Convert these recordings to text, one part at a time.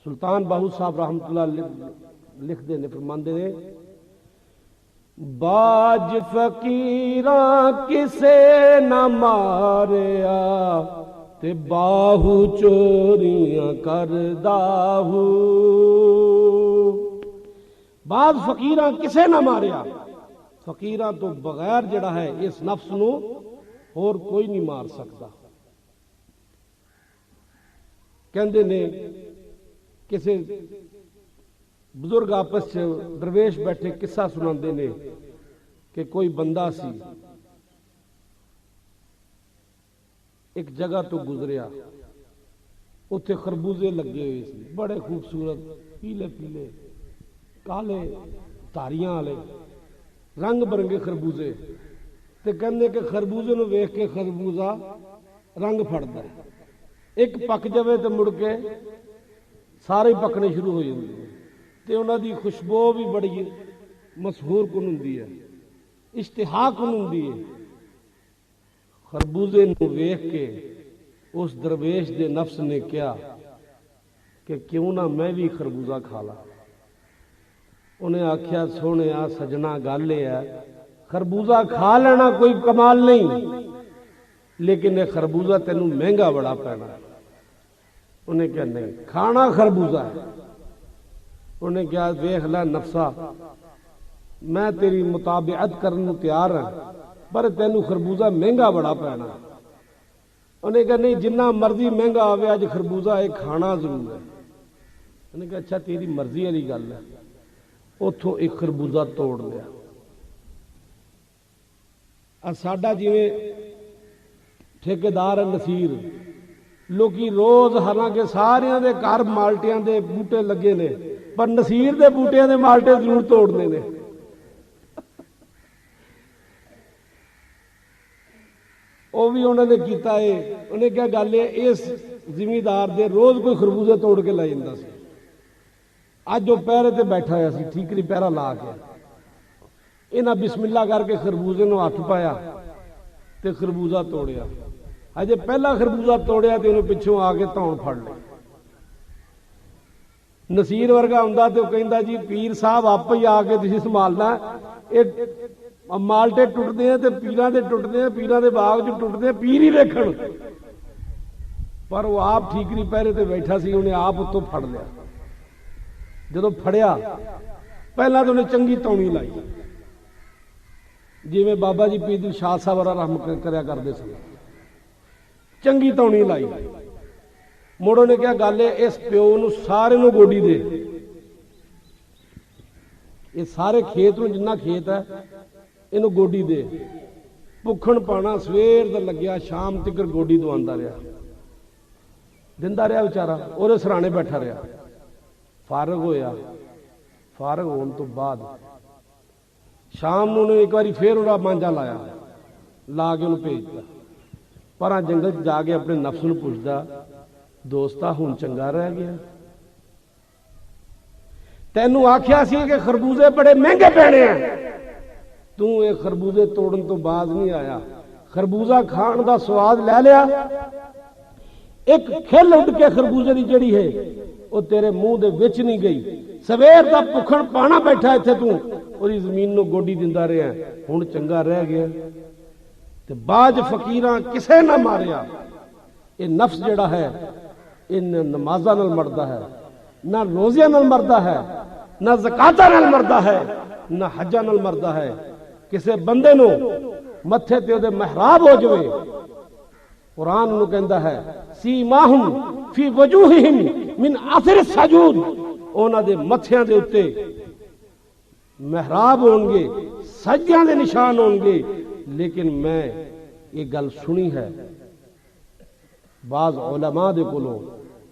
سلطان باہو صاحب رحمت اللہ لکھتے نے، فرماندے نے، باج فقیراں کسے نہ ماریا تے باہو چوریاں کردا ہو۔ بعض فقیراں کسے نہ ماریا، فقیراں تو بغیر جڑا ہے اس نفس نو اور کوئی نہیں مار سکتا۔ کہندے نے کسے بزرگ آپس درویش بیٹھے قصہ سناندے نے کہ کوئی بندہ سی ایک جگہ تو گزریا، اتنے خربوزے لگے ہوئے سی بڑے خوبصورت، پیلے پیلے کالے تاریاں والے رنگ برنگے خربوزے، تے کہندے کہ خربوزے نو ویکھ کے خربوزہ رنگ پھڑدا ہے، ایک پک جاوے تے مڑ کے سارے پکنے شروع ہو جاندے ہیں، تے انہاں دی خوشبو بھی بڑی مسحور کن ہوندی ہے، اشتہا کن ہوندی ہے۔ خربوزے نو ویکھ کے اس درویش دے نفس نے کیا کہ کیوں نہ میں بھی خربوزہ کھا لا۔ انہیں آکھیا سونے سجنا گل یہ ہے، خربوزہ کھا لینا کوئی کمال نہیں، لیکن یہ خربوزہ تینوں مہنگا بڑا پینا۔ انہیں کہا نہیں، کھانا خربوزہ ہے۔ انہیں کہا دیکھ لے نفسا، میں تیری مطابعت کرنے تیار ہوں، پر تینوں خربوزہ مہنگا بڑا پینا۔ انہیں کہا نہیں، جنہ مرضی مہنگا آوے اج خربوزہ یہ کھانا ضرور ہے۔ انہیں کہا اچھا تیری مرضی والی گل ہے۔ اتھوں ایک خربوزہ توڑ لیا۔ ساڈا جویں ٹھیکیدار نصیر، لوکی روز حالانکہ سارے دے گھر مالٹیاں دے بوٹے لگے نے، پر نصیر دے بوٹیاں دے مالٹے ضرور توڑنے نے۔ وہ بھی انہوں نے کیتا ہے، انہیں کیا گل ہے، اس زمیندار دے روز کوئی خربوزے توڑ کے لے جاتا سی۔ اج وہ پہرے تے بیٹھا ہوا سی، ٹھیکری پہرا لا کے، انہاں بسم اللہ کر کے خربوزے نو ہاتھ پایا تے خربوزہ توڑیا۔ اجے پہلا خربوزہ توڑیا تے انہوں پچھوں آ کے تون پھڑ لیا۔ نصیر ورگا ہوندا تے وہ کہندا جی پیر صاحب آپ ہی آ کے تسی سنبھالنا، مالٹے ٹوٹتے ہیں تے پیراں دے ٹوٹتے ہیں، پیراں دے باغ جو ٹوٹتے ہیں پیر ہی ویکھن، پر وہ آپ ٹھیکری پہرے تے بیٹھا سی، انہیں آپ اتوں پھڑ لیا۔ جدو پھڑیا پہلا تو انہیں چنگی تونی لائی، جی میں بابا جی پیر شاہ صاحب رحم کریا کرتے سن، چنگی تونی لائی۔ مڑوں نے کیا گل ہے، اس پیو نو سارے نو گوڈی دے، یہ سارے کھیت نو جنہ کھیت ہے انہوں گوڈی دے، بکھن پانا سویر دا لگیا شام تکر گوڈی دواندہ رہا، دندہ رہا بیچارہ، اور سرانے بیٹھا رہا۔ فارغ ہویا، فارغ ہون تو بعد شام نو ایک باری پھر انہوں مانجا لایا، لا کے انہوں بھیج دیا، پر جنگل جا کے اپنے نفس نو پوچھدا دوستا ہون چنگا رہ گیا؟ تینوں آکھیا سی کہ خربوزے بڑے مہنگے پینے ہیں، تو یہ خربوزے توڑن تو بعد نہیں آیا، خربوزہ کھان دا سواد لے لیا، ایک کھل اٹھ کے خربوزے دی جڑی ہے وہ تیرے منہ دے وچ نہیں گئی، سویر دا پکھن پانا بیٹھا ایتھے تو اور زمین نو گوڈی دیندا رہیا، ہن چنگا رہ گیا۔ تے باج فقیراں کسے نہ ماریا، یہ نفس جڑا ہے یہ نہ نمازاں نال مردا ہے، نہ روزیاں نال مردا ہے، نہ زکاتاں نال مردا ہے، نہ حجاں نال مردا ہے۔ کسے بندے نو متھے تے دے محراب ہو جوے، قرآن نو کہندا ہے سیماہم فی وجوہہم من اثر السجود، انہاں دے متھیاں دے اوتے محراب ہون گے، سجدیاں دے نشان ہون گے۔ لیکن میں یہ گل سنی ہے بعض علماء دے کولوں،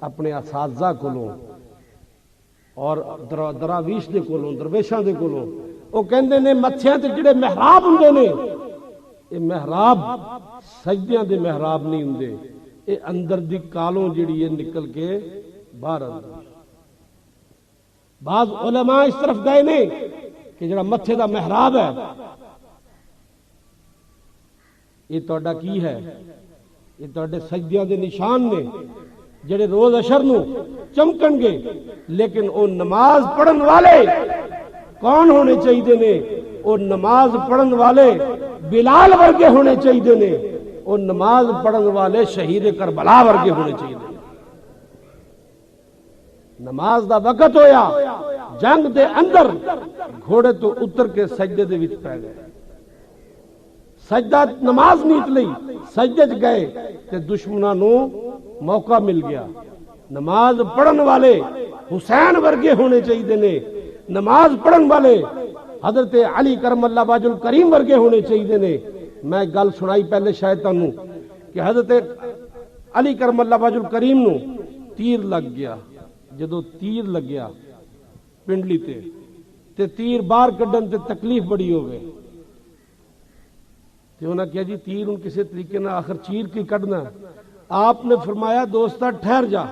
اپنے اساتذہ کولوں اور دراویش دے کولوں، درویشاں دے کولوں، وہ کہندے نے متھیاں تے جڑے محراب ہوندے نے، یہ محراب سجدیاں دے محراب نہیں ہوندے، یہ اندر دی کالوں جڑی ہے نکل کے باہر آندی۔ بعض علماء اس طرف گئے نے کہ جڑا متھے دا محراب ہے یہ تہاڈا کی ہے، یہ تہاڈے سجدیاں دے نشان نے، جڑے روز اشر نو چمکن گے، لیکن وہ نماز پڑھن والے کون ہونے چاہیے نے؟ وہ نماز پڑھن والے بلال ورگے ہونے چاہیے نے، وہ نماز پڑھن والے شہید کربلا ورگے ہونے چاہیے۔ نماز دا وقت ہویا، جنگ دے اندر گھوڑے تو اتر کے سجدے دے وچ پے گئے، سجدہ نماز نیت لئی سجدے چ گئے تے دشمناں نو موقع مل گیا۔ نماز پڑھن والے حسین ورگے ہونے چاہیے نے، نماز پڑھن والے حضرت علی کرم اللہ وجہ الکریم ورگے ہونے چاہیے نے۔ میں گل سنائی پہلے شاید تانوں کہ حضرت علی کرم اللہ وجہ الکریم نو تیر لگ گیا، جدو تیر لگیا پنڈلی تے تیر باہر کڈن تے تکلیف بڑی ہو گئے تے انہاں کہا جی تیر ان کسی طریقے نہ آخر چیر کی کڈنا۔ آپ نے فرمایا دوستا ٹھہر جا،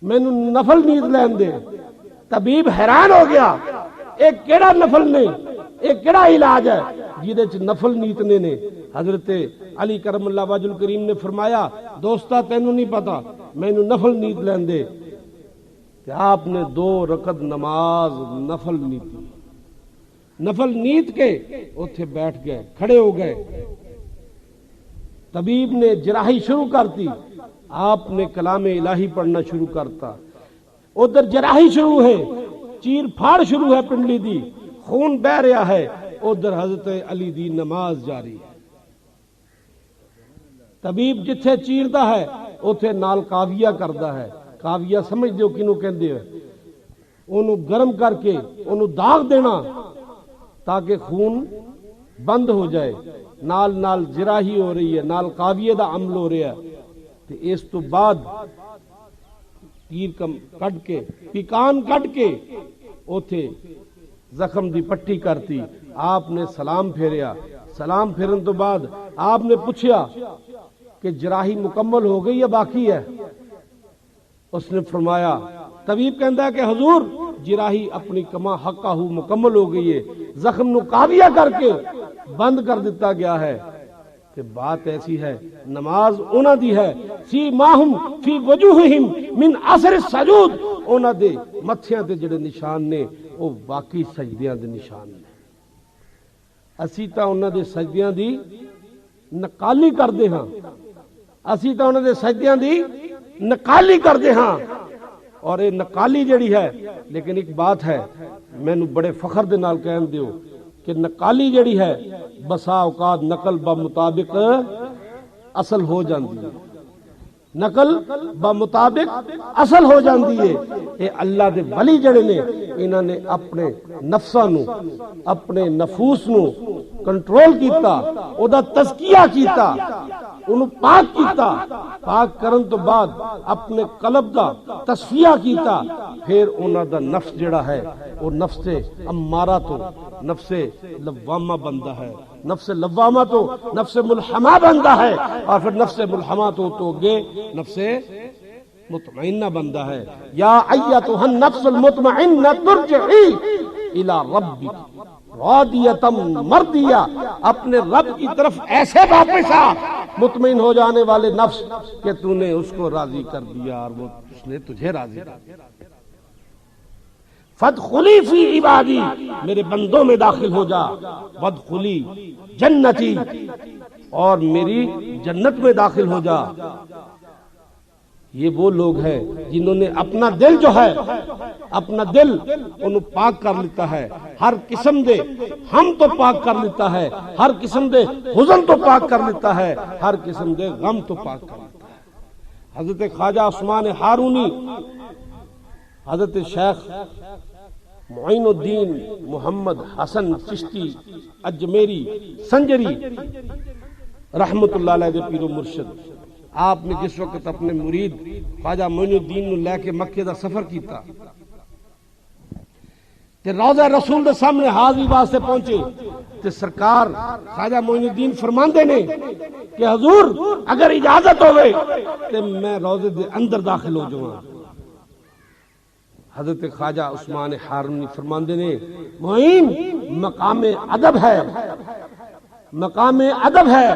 مینوں نفل نیند لین دے۔ طبیب حیران ہو گیا، ایک کیڑا نفل نے، ایک کیڑا علاج ہے جیدے چ نفل نیتنے نے؟ حضرت علی کرم اللہ وجہ الکریم نے فرمایا دوستا تینوں نہیں پتا، مینوں نفل نیت لین دے۔ کہ آپ نے 2 رکعت نماز نفل نیتی، نفل نیت کے اوتھے بیٹھ گئے، کھڑے ہو گئے۔ طبیب نے جراحی شروع کرتی، آپ نے کلام الہی پڑھنا شروع کرتا۔ ادھر جراحی شروع ہے، چیر پھاڑ شروع ہے پنڈلی دی، خون بہ رہا ہے، ادھر حضرت علی دی نماز جاری ہے۔ طبیب جتھے چیردا ہے اوتھے نال کاویہ کردا ہے۔ کاویہ سمجھ دیو کینوں کہندے ہو؟ اونوں گرم کر کے اونوں داغ دینا تاکہ خون بند ہو جائے، نال نال جراحی ہو رہی ہے، نال کاویہ دا عمل ہو رہا ہے۔ تے اس تو بعد تیر کٹ کے پیکان کٹ کے اوتھے زخم دی پٹی کرتی۔ آپ نے سلام پھیریا، سلام پھیرن تو بعد آپ نے پوچھا کہ جراحی مکمل ہو گئی یا باقی ہے؟ اس نے فرمایا، طبیب کہندا ہے کہ حضور جراحی اپنی کما حقہ مکمل ہو گئی ہے، زخم نو کاویہ کر کے بند کر دیتا گیا ہے۔ کہ بات ایسی ہے، نماز انہاں دی ہے، فی ماہم فی وجوہہم من اثر السجود، انہاں دے متھیاں تے جڑے نشان نے وہ واقعی سجدیاں دے نشان نے۔ اسی تا انہاں دے سجدیاں دی نقالی کردے ہاں، اسی تا انہاں دے سجدیاں دی نقالی کردے ہاں، اور یہ نقالی جڑی ہے، لیکن ایک بات ہے مینوں بڑے فخر دے نال کہن دیو کہ نقالی جڑی ہے بسا اوقات نقل بمطابق اصل ہو جاندی ہے، نقل بمطابق اصل ہو جاندی ہے۔ اے اللہ دے ولی جڑے نے انہاں نے اپنے نفساں نو، اپنے نفوس نو کنٹرول کیتا، او دا تزکیہ کیتا، انہوں پاک کیتا، پاک کرن تو بعد اپنے قلب دا تصفیہ کیتا، پھر انہاں دا نفس جڑا ہے وہ نفس امارہ تو نفس لوامہ بندہ ہے، نفس لوامہ تو نفس ملحمہ بندہ ہے، اور پھر نفس ملحمہ تو گے نفس مطمئنہ بندہ ہے۔ یا ایتھا النفس المطمئنہ ترجعی الی ربک راضیۃ مرضیہ، اپنے رب کی طرف ایسے واپس آ مطمئن ہو جانے والے نفس کہ تو نے اس کو راضی کر دیا اور وہ اس نے تجھے راضی کر دیا۔ فادخلی فی عبادی، میرے بندوں میں داخل ہو جا، وادخلی جنتی، اور میری جنت میں داخل ہو جا۔ یہ وہ لوگ ہیں جنہوں نے اپنا دل جو ہے، اپنا دل انہوں پاک کر لیتا ہے، ہر قسم دے ہم تو پاک کر لیتا ہے، ہر قسم دے حزن تو پاک کر لیتا ہے، ہر قسم دے غم تو پاک کر لیتا ہے۔ حضرت خواجہ عثمان ہارونی، حضرت شیخ معین الدین محمد حسن چشتی اجمیری سنجری رحمت اللہ علیہ دے پیر و مرشد، آپ نے جس وقت اپنے مرید خواجہ معین الدین نو لے کے مکے دا سفر کیتا تے روضہ رسول دے سامنے حاضری واسطے پہنچے تے سرکار خواجہ معین الدین فرماندے نے کہ حضور اگر اجازت ہوئے تے میں روضے دے اندر داخل ہو جاواں۔ حضرت خواجہ عثمان ہارونی فرماندے نے معین مقام ادب ہے، مقام ادب ہے،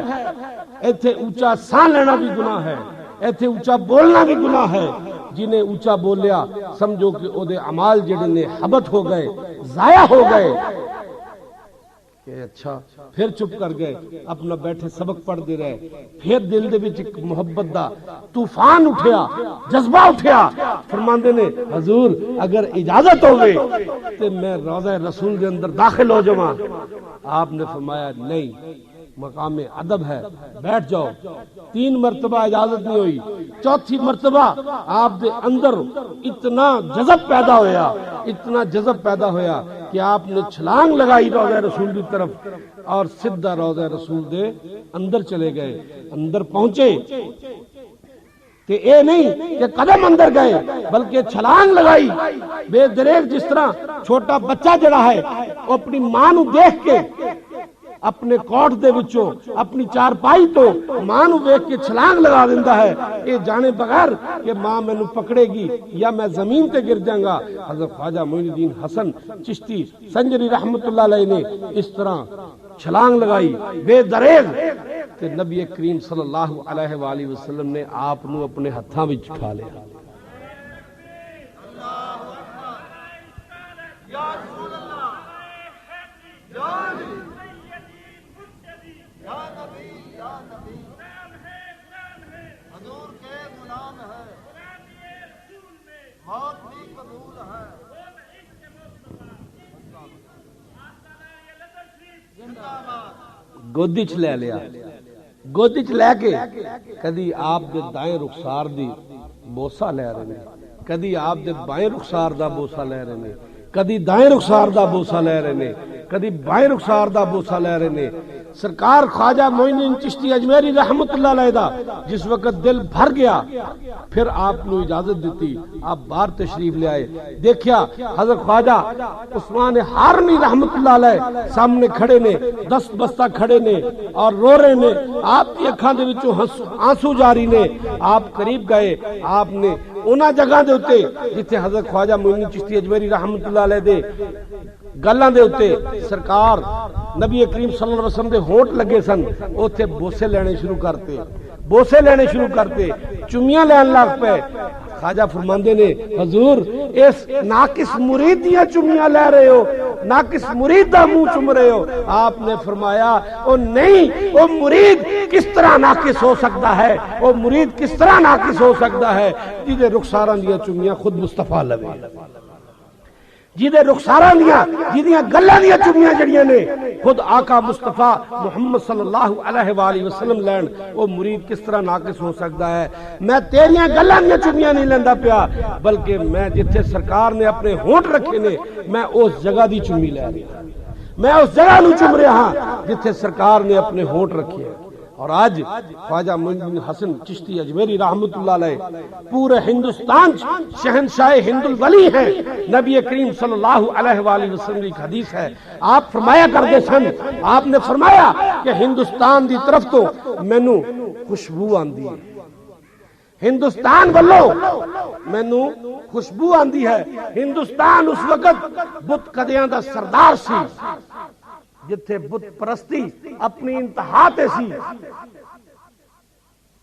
ایتھے اونچا سان لینا بھی گناہ ہے، ایتھے اونچا بولنا بھی گناہ ہے. جنہیں اونچا بولیا سمجھو کہ او دے اعمال جڑے نے حبت ہو گئے, ضائع ہو گئے. کہ اچھا پھر چپ کر گئے, اپنا بیٹھے سبق پڑھ دے رہے. پھر دل دے وچ محبت دا طوفان اٹھیا, جذبہ اٹھیا. فرماندے نے حضور اگر اجازت ہوگی تے میں روضہ رسول دے اندر داخل ہو جاواں. آپ نے فرمایا نہیں, مقام ادب ہے, بیٹھ جاؤ. 3 مرتبہ اجازت نہیں ہوئی. چوتھی مرتبہ آپ دے اندر اتنا جذب پیدا ہویا, اتنا جذب پیدا ہویا کہ آپ نے چھلانگ لگائی روضہ رسول کی طرف اور سیدھا روضہ رسول دے اندر چلے گئے. اندر پہنچے تے اے نہیں کہ قدم اندر گئے بلکہ چھلانگ لگائی. بے دریغ جس طرح چھوٹا بچہ جڑا ہے وہ اپنی ماں نو دیکھ کے اپنے کوٹ دے وچوں اپنی چارپائی تو ماں نو دیکھ کے چھلانگ لگا دیندا ہے, اے جانے بغیر کہ ماں مینوں پکڑے گی یا میں زمین تے گر جاؤں گا. حضرت خواجہ معین الدین حسن چشتی سنجری رحمت اللہ علیہ نے اس طرح چھلانگ لگائی بے دریغ کہ نبی کریم صلی اللہ علیہ وآلہ وسلم نے آپ نو اپنے ہتھاں وچ اٹھا لیا. گودی چ لے لیا, گودی چ لے کے کدی آپ دے دائیں رخسار دی بوسا لے رہے نے, کدی آپ دے بائیں رخسار دا بوسا لے رہے نے, کدی دائیں رخسار دا بوسا لے رہے نے, کدی بائیں رخسار دا بوسا لے رہے نے. سرکار خواجہ معین الدین چشتی اجمیری رحمت اللہ علیہ دا جس وقت دل بھر گیا پھر آپ نے اجازت دیتی, آپ باہر تشریف لے آئے. دیکھیا حضرت خواجہ عثمان ہارنی رحمت اللہ علیہ سامنے کھڑے نے, دست بستہ کھڑے نے اور رو رہے نے. آپ کی اکھاں دے وچوں آنسو جاری نے. آپ قریب گئے, آپ نے انہاں جگہ دے اوتے جتھے حضرت خواجہ معین الدین چشتی اجمیری رحمت اللہ علیہ دے گلاں دے اوتے سرکار نبی کریم صلی اللہ علیہ وسلم دے ہونٹ لگے سن, اوتھے بوسے لینے شروع کرتے, بوسے لینے شروع کرتے, چمیاں لین لگ پے. خواجہ فرماندے نے حضور اس ناقص مرید دیاں چمیاں لے رہے ہو, ناقص مرید دا منہ چم رہے ہو. آپ نے فرمایا او نہیں, او مرید کس طرح ناقص ہو سکتا ہے, او مرید کس طرح ناقص ہو سکتا ہے جدے رخساراں دیاں چمیاں خود مصطفیٰ لوے, جیدے رخساراں دیاں جیدیاں گلاں دیاں چمیاں جڑیاں نے خود آقا مصطفیٰ محمد صلی اللہ علیہ وآلہ وسلم لین, وہ مرید کس طرح ناقص ہو سکتا ہے. میں تیریاں گلاں دیاں چمیاں نہیں لیندا پیا بلکہ میں جتھے سرکار نے اپنے ہونٹ رکھے نے میں اس جگہ دی چمی لے رہا, میں اس جگہ نو چم رہا ہاں جتھے سرکار نے اپنے ہونٹ رکھے ہیں. اور آج خواجہ معین الدین حسن چشتی اجمیری رحمت اللہ علیہ پورے ہندوستان شہنشاہ ہند الولی ہیں. نبی کریم صلی اللہ علیہ وآلہ وسلم کی حدیث ہے, آپ فرمایا کرتے سن, آپ نے فرمایا کہ ہندوستان دی طرف تو مینوں خوشبو آندی ہے, ہندوستان والو مینوں خوشبو آندی ہے. ہندوستان اس وقت بت قدیاں دا سردار سی, جتھے بت پرستی اپنی انتہا تے سی.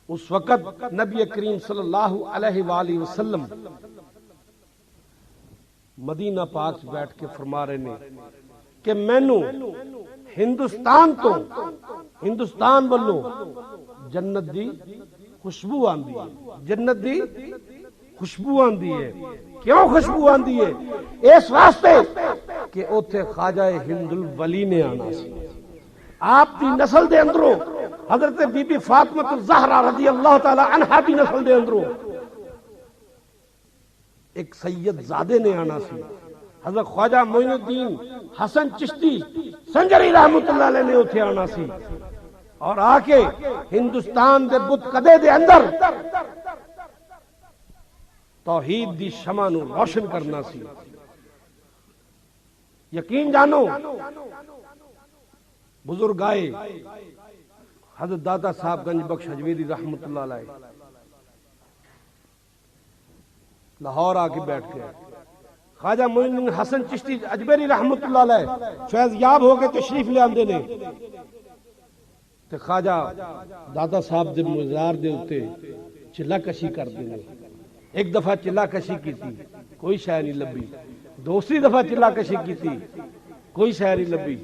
اس وقت نبی کریم صلی اللہ علیہ وآلہ وسلم مدینہ پاک بیٹھ کے فرما رہے نے کہ مینوں ہندوستان تو ہندوستان والوں جنت دی خوشبو آندی ہے, جنت دی خوشبو آندی ہے. کیوں خوشبو آندی ہے؟ اس واسطے کہ اوتھے خواجہ ہند الولی نے آنا سی. آپ دی نسل دے اندروں حضرت بی بی فاطمہ الزہرا رضی اللہ تعالی عنہا دی نسل دے اندروں ایک سید زادے نے آنا سی. حضرت خواجہ معین الدین حسن چشتی سنجری رحمت اللہ علیہ نے اوتھے آنا سی اور آ کے ہندوستان دے بت قدے دے اندر توحید دی شمع نو روشن کرنا سی. یقین جانو بزرگ آئے حضرت دادا صاحب گنج بخش حجویری رحمت اللہ علیہ لاہور آ کے بیٹھ گئے. خواجہ معین الدین حسن چشتی اجمیری رحمت اللہ علیہ فیض یاب ہو کے تشریف لے آندے نے تے خواجہ دادا صاحب دے مزار دے اوتے چلا کشی کر دینے. ایک دفعہ چلا کشی کی تھی کوئی شے نہیں لبھی, دوسری دفعہ چلا کشی کی تھی کوئی شے نہیں لبھی,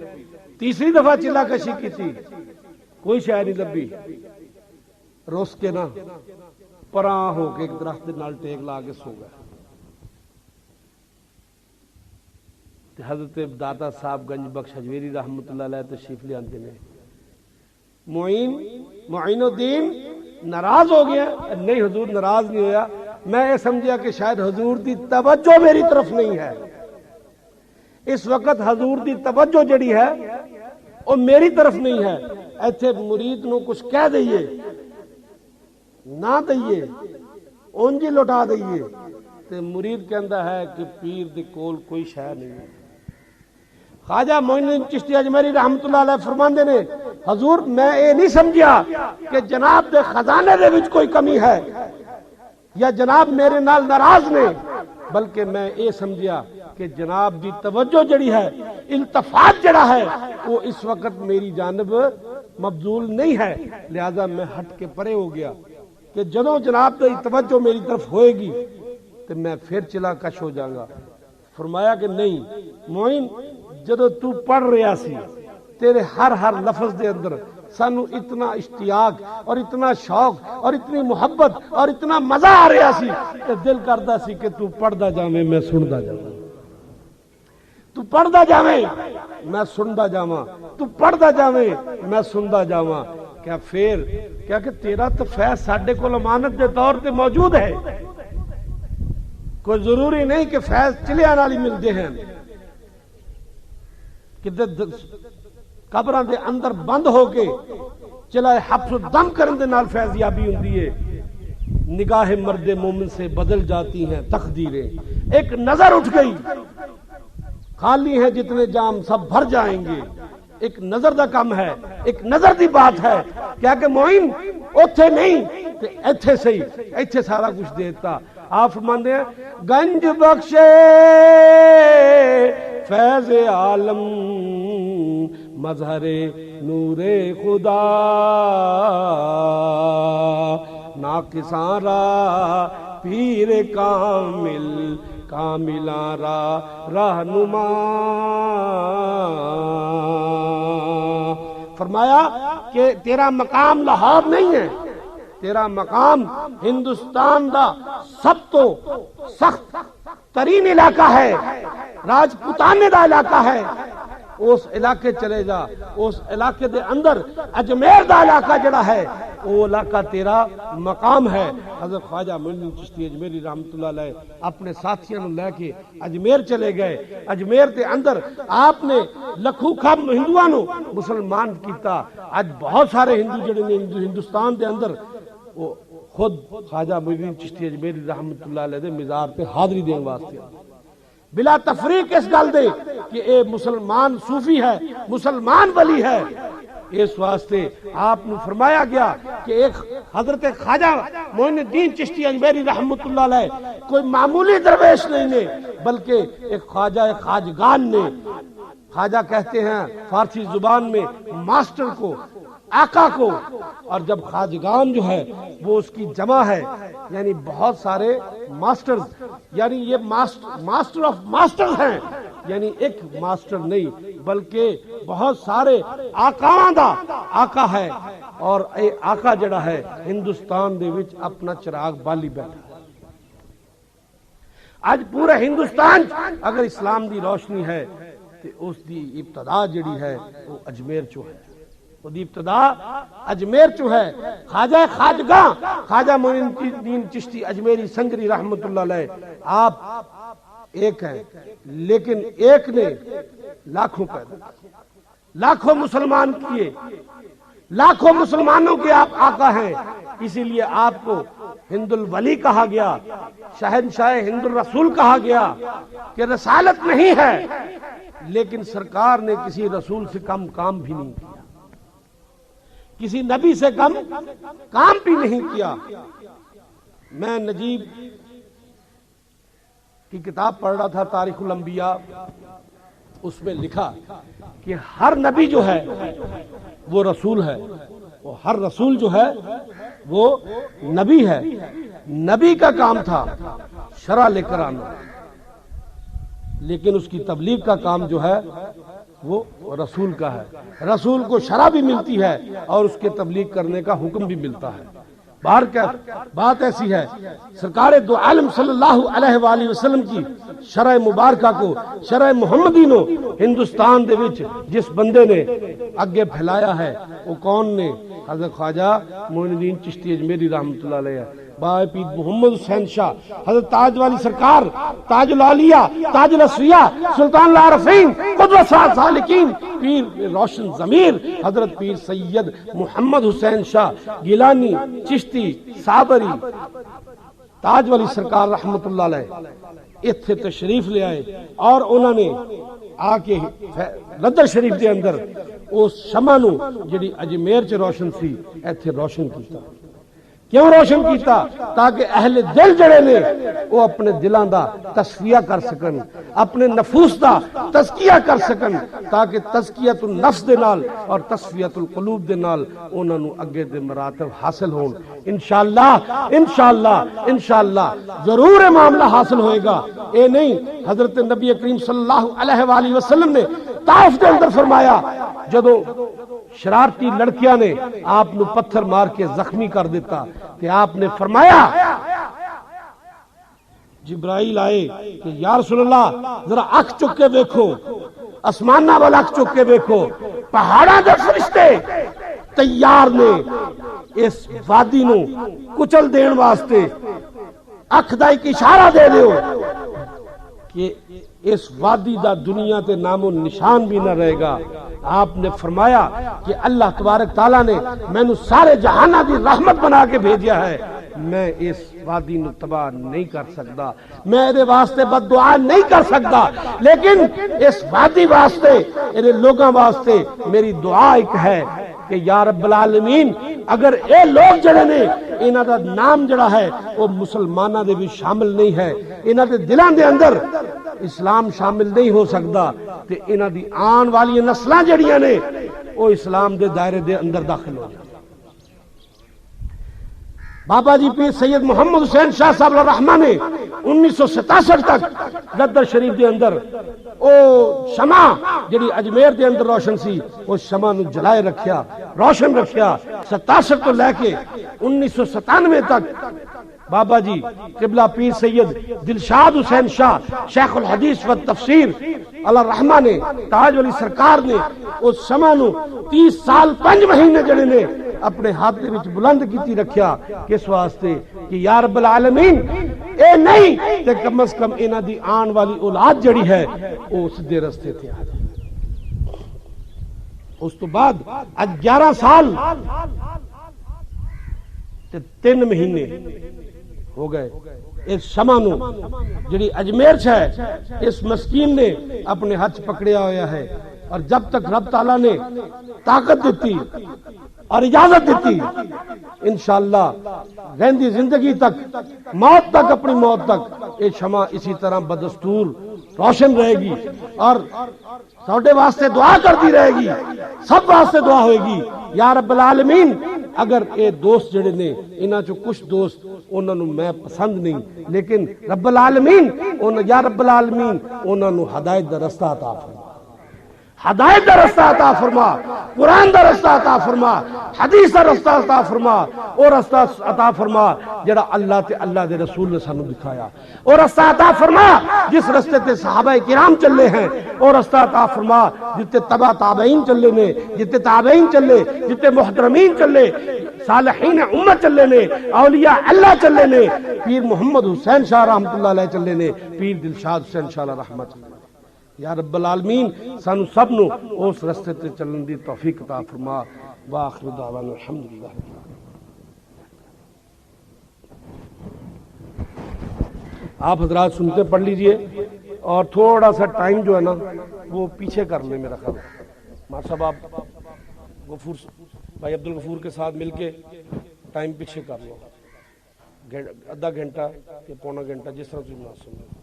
تیسری دفعہ چلا کشی کی تھی کوئی شے نہیں لبھی. روس کے نا پراں ہو کے ایک درخت دے نال ٹیک لا کے سو گیا. حضرت داتا صاحب گنج بخش حجویری رحمت اللہ علیہ تشریف لے آتے ہیں. معین الدین ناراض ہو گیا. نہیں حضور ناراض نہیں ہویا, میں یہ سمجھا کہ شاید حضور دی توجہ میری طرف نہیں ہے. اس وقت حضور دی توجہ جڑی ہے وہ میری طرف نہیں ہے. ایتھے مرید نو کچھ کہہ دئیے نہ دئیے اونجی لوٹا دئیے تے مرید کہندا ہے کہ پیر دے کول کوئی شے نہیں ہے. خواجہ معین الدین چشتی اجمیری رحمت اللہ علیہ فرماندے نے حضور میں یہ نہیں سمجھیا کہ جناب دے خزانے دے وچ کوئی کمی ہے یا جناب میرے نال ناراض نے, بلکہ میں یہ سمجھیا کہ جناب دی توجہ جڑی ہے, التفات جڑا ہے وہ اس وقت میری جانب مبذول نہیں ہے. لہذا میں ہٹ کے پرے ہو گیا کہ جدوں جناب دی توجہ میری طرف ہوئے گی تو میں پھر چلا کش ہو جاؤں گا. فرمایا کہ نہیں معین, جدو تو پڑھ رہا سی تیرے ہر لفظ دے اندر سانو اتنا اشتیاق اور اتنا شوق اور اتنی محبت اور اتنا مزہ آ رہا سی کہ دل کردا سی کہ تو پڑھدا جاویں میں سندا جاواں, تو پڑھدا جاویں میں سندا جاواں, تو پڑھدا جاویں میں سندا جاواں. کیا پھر کیا کہ تیرا تو فیض ساڈے کول امانت دے طور تے موجود ہے. کوئی ضروری نہیں کہ فیض چلیاں نال ہی ملدے ہیں, کہ قبراں دے اندر بند ہو کے چلا حبس دم کرن دے نال فیض یابی ہوندی ہے. نگاہ مرد مومن سے بدل جاتی ہیں تقدیریں, ایک نظر اٹھ گئی خالی ہیں جتنے جام سب بھر جائیں گے. ایک نظر دا کم ہے, ایک نظر دی بات ہے. کیا کہ معین اوتھے نہیں تے ایتھے صحیح, ایتھے سارا کچھ دیتا. آپ فرماندے ہیں گنج بخشے فیض عالم مظہر نور خدا ناقصاں را پیر کامل کاملاں را رہنما. فرمایا کہ تیرا مقام لاہور نہیں ہے, تیرا مقام ہندوستان دا سب تو سخت ترین علاقہ ہے, راجپوتانے دا علاقہ ہے. اس علاقے چلے جا, اس علاقے دے اندر اجمیر دا علاقہ جڑا ہے وہ علاقہ تیرا مقام ہے. حضرت خواجہ معین الدین چشتی اجمیری رحمت اللہ علیہ اپنے ساتھیوں لے کے اجمیر چلے گئے. اجمیر دے اندر آپ نے لکھوں کھم ہندوؤں نو مسلمان کیتا. آج بہت سارے ہندو جڑے نے ہندوستان دے اندر وہ خود خواجہ معین الدین چشتی اجمیری رحمت اللہ علیہ دے مزار تے حاضری دین واسطے بلا تفریق اس گل دے کہ اے مسلمان صوفی ہے, مسلمان ولی ہے. اس واسطے آپ نے فرمایا گیا کہ ایک حضرت خواجہ معین الدین چشتی اجمیری رحمت اللہ علیہ کوئی معمولی درویش نہیں نے, بلکہ ایک خواجہ خواجگان نے. خواجہ کہتے ہیں فارسی زبان میں ماسٹر کو, آقا کو, اور جب خواجگان جو ہے وہ اس کی جمع ہے, یعنی بہت سارے ماسٹرز, یعنی یہ ماسٹر آف ماسٹرز ہیں. یعنی ایک ماسٹر نہیں بلکہ بہت سارے آقاواں دا آقا ہے. اور اے آقا جڑا ہے ہندوستان دے وچ اپنا چراغ بالی بیٹھا ہے. آج پورا ہندوستان اگر اسلام دی روشنی ہے تو اس دی ابتدا جڑی ہے وہ اجمیر چو ہے, وہ دی ابتدا اجمیر چو ہے. خواجہ خواجگاں خواجہ معین الدین چشتی اجمیری سنگری رحمت اللہ علیہ آپ ایک ہیں, لیکن ایک نے لاکھوں پیدا, لاکھوں مسلمان کیے, لاکھوں مسلمانوں کے آپ آقا ہیں. اسی لیے آپ کو ہند الولی کہا گیا, شہنشاہ ہند الرسول کہا گیا کہ رسالت نہیں ہے لیکن سرکار نے کسی رسول سے کم کام بھی نہیں کیا, کسی نبی سے کم کام بھی نہیں کیا. میں نجیب کی کتاب پڑھ رہا تھا تاریخ الانبیاء, اس میں لکھا کہ ہر نبی جو ہے وہ رسول ہے, وہ ہر رسول جو ہے وہ نبی ہے، نبی کا کام تھا شرع لے کر آنا، لیکن اس کی تبلیغ کا کام جو ہے وہ رسول کا ہے، رسول کو شرع بھی ملتی ہے اور اس کے تبلیغ کرنے کا حکم بھی ملتا ہے۔ بار کیا بات ایسی ہے، سرکار دو عالم صلی اللہ علیہ وآلہ وسلم کی شرع مبارکہ کو، شرع محمدی نو ہندوستان دے وچ جس بندے نے اگے پھیلایا ہے وہ کون نے؟ حضرت خواجہ معین الدین چشتی اجمیری رحمۃ اللہ علیہ، بابا پیر محمد حسین شاہ، حضرت تاج والی سرکار، تاج العالیہ، تاج الاسفیاء، سلطان العارفین، قدوۃ سالکین، پیر روشن ضمیر حضرت پیر سید محمد حسین شاہ گیلانی چشتی صابری، تاج والی سرکار رحمت اللہ علیہ اتھے تشریف لے آئے اور انہوں نے آ کے ردر شریف دے اندر اس شمع نو جڑی اجمیر چ روشن سی ایتھے روشن کیتا۔ کیوں روشن کیتا؟ تاکہ اہل دل جڑے نے وہ اپنے دلاں دا تصفیہ کر سکن، اپنے نفوس دا تزکیہ کر سکن، تاکہ تزکیت النفس دے نال اور تصفیت القلوب دے نال انہاں نو اگے دے مراتب حاصل ہون۔ انشاءاللہ ضرور معاملہ حاصل ہوئے گا۔ اے نہیں، حضرت نبی کریم صلی اللہ علیہ وآلہ وسلم نے طائف دے اندر فرمایا، جدو شرارتی لڑکیاں نے آپ نو پتھر مار کے زخمی کر دیتا کہ آپ نے فرمایا، جبرائیل آئے کہ یا رسول اللہ ذرا اکھ چک کے دیکھو، اسمانہ والا اکھ چک کے دیکھو، پہاڑاں دے فرشتے تیار نے اس وادی نو کچل دین واسطے، اکھ دا ایک اشارہ دے دیو کہ اس وادی دا دنیا تے نام و نشان بھی نہ رہے گا۔ آپ نے فرمایا کہ اللہ تبارک تعالیٰ نے میں نو سارے جہانہ دی رحمت بنا کے بھیجیا ہے، میں اس وادی نو تباہ نہیں کر سکتا، میں اے واسطے بد دعا نہیں کر سکتا، لیکن اس وادی واسطے اے لوگاں واسطے میری دعا ایک ہے کہ یا رب العالمین اگر اے لوگ جڑے نے انہاں دا نام جڑا ہے وہ مسلمانہ دے بھی شامل نہیں ہے، انہاں دے دلاں دے اندر اسلام شامل نہیں ہو سکتا، تے انہاں دی آن والی نسلاں جڑیاں نے وہ اسلام دے دائرے دے اندر داخل ہو جائیں۔ بابا جی پیر سید محمد حسین شاہ صاحب الرحمہ نے 1967 تک ردر شریف دے اندر او شمع جڑی اجمیر دے اندر روشن سی وہ شمع نو جلائے رکھیا، روشن رکھیا۔ 67 تو لے کے 1997 تک بابا جی قبلہ پیر سید دلشاد حسین شاہ شیخ الحدیث و تفسیر اللہ رحمہ نے، تاج والی سرکار نے اس شمع نو 30 سال 5 مہینے جڑے نے اپنے ہاتھ دے وچ بلند کیتی رکھیا، کس واسطے کہ یا رب العالمین اے نہیں تے کم از کم انہاں دی آن والی اولاد جڑی ہے وہ سیدھے رستے تے آ جائے۔ اس تو بعد اج 11 سال تے 3 مہینے ہو گئے اس شمع نو جڑی اجمیر چ ہے اس مسکین نے اپنے ہاتھ پکڑیا ہویا ہے، اور جب تک رب تعالیٰ نے طاقت دیتی اور اجازت دیتی انشاءاللہ رہندی زندگی تک، موت تک، اپنی موت تک یہ شمع اسی طرح بدستور روشن رہے گی اور ساڈے واسطے دعا کرتی رہے گی، سب واسطے دعا ہوئے گی۔ یا رب العالمین اگر اے دوست جڑے نے انہاں چوں کچھ دوست انہاں نو میں پسند نہیں، لیکن رب العالمین یا رب العالمین انہاں نو ہدایت دا رستہ عطا فرما، ہدایت دا رستہ عطا فرما، قرآن دا رستہ عطا فرما، حدیث دا رستہ عطا فرما، اور رستہ عطا فرما جڑا اللہ تے اللہ دے رسول نے سانو دکھایا، اور رستہ عطا فرما جس رستے تے صحابہ کرام چلے ہیں، اور رستہ عطا فرما جتے تبع تابعین چلے نے، جتے تابعین چلے، جتے محترمین چلے، صالحین امت چلے نے، اولیاء اللہ چلے نے، پیر محمد حسین شاہ رحمت اللہ علیہ چلے نے، پیر دلشاد حسین شاہ رحمت اللہ۔ یا رب العالمین سانو سب نو اس رستے تے چلن دی توفیق عطا فرما۔ وآخر دعوانا الحمدللہ۔ آپ حضرات سنتے پڑھ لیجئے اور تھوڑا سا ٹائم جو ہے نا وہ پیچھے کر لیں، میرا خیال مار صاحب آپ غفور بھائی عبد الغفور کے ساتھ مل کے ٹائم پیچھے کر لو، آدھا گھنٹہ یا پونا گھنٹہ جس طرح تم نہ سنو۔